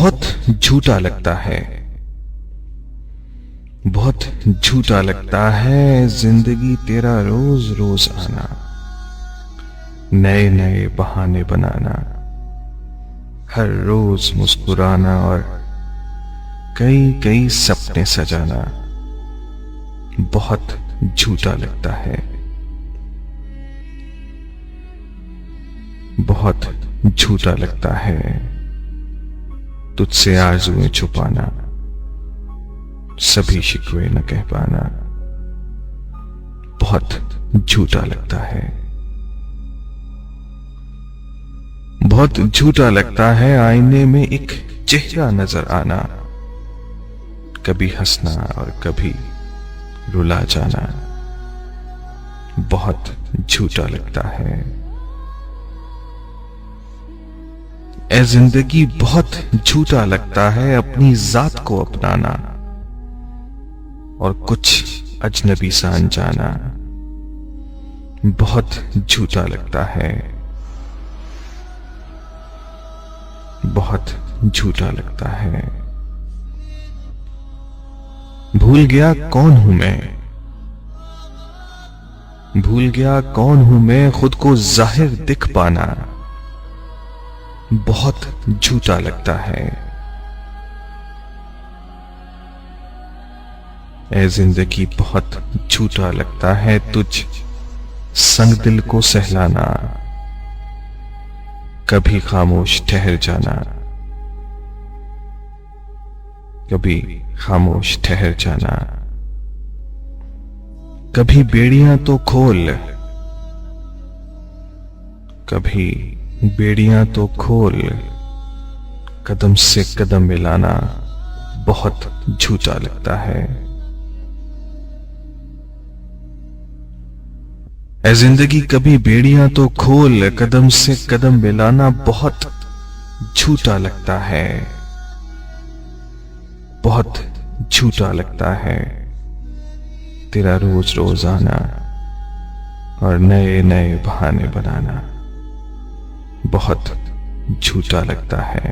बहुत झूठा लगता है, बहुत झूठा लगता है जिंदगी तेरा रोज रोज आना, नए नए बहाने बनाना, हर रोज मुस्कुराना और कई कई सपने सजाना। बहुत झूठा लगता है, बहुत झूठा लगता है तुझसे आरज़ुएं छुपाना, सभी शिकवे न कह पाना। बहुत झूठा लगता है, बहुत झूठा लगता है आईने में एक चेहरा नजर आना, कभी हंसना और कभी रुला जाना। बहुत झूठा लगता है। ए जिंदगी बहुत झूठा लगता है अपनी जात को अपनाना और कुछ अजनबी सा अनजाना। बहुत झूठा लगता है, बहुत झूठा लगता है। भूल गया कौन हूं मैं, भूल गया कौन हूं मैं, खुद को जाहिर दिख पाना। बहुत झूठा लगता है। ए जिंदगी बहुत झूठा लगता है तुझ संग दिल को सहलाना, कभी खामोश ठहर जाना, कभी खामोश ठहर जाना। कभी बेड़ियां तो खोल, कभी बेड़ियां तो खोल, कदम से कदम मिलाना। बहुत झूठा लगता है। ए जिंदगी कभी बेड़ियां तो खोल, कदम से कदम मिलाना। बहुत झूठा लगता है, बहुत झूठा लगता है तेरा रोज रोज आना और नए नए बहाने बनाना। बहुत झूठा लगता है।